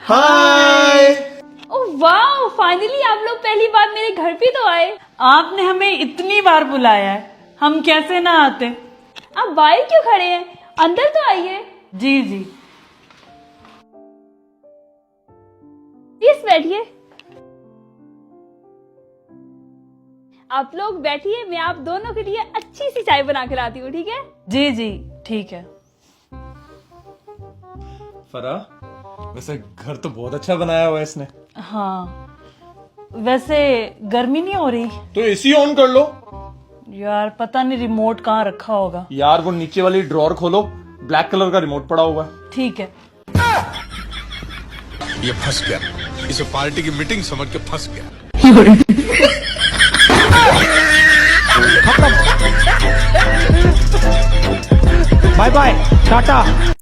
हाय। ओह वाह, फाइनली आप लोग पहली बार मेरे घर पे तो आए। आपने हमें इतनी बार बुलाया है, हम कैसे ना आते। आप बाहर क्यों खड़े हैं, अंदर तो आइए। जी जी। प्लीज बैठिए। आप लोग बैठिए, मैं आप दोनों के लिए अच्छी सी चाय बना के लाती हूँ, ठीक है? जी जी ठीक है। फराह, वैसे घर तो बहुत अच्छा बनाया हुआ है इसने। हाँ, वैसे गर्मी नहीं हो रही? तो एसी ऑन कर लो। यार पता नहीं रिमोट कहाँ रखा होगा। यार वो नीचे वाली ड्रॉर खोलो, ब्लैक कलर का रिमोट पड़ा हुआ है। ठीक है। ये फंस गया, इसे पार्टी की मीटिंग समझ के फंस गया। Bye bye, Tata.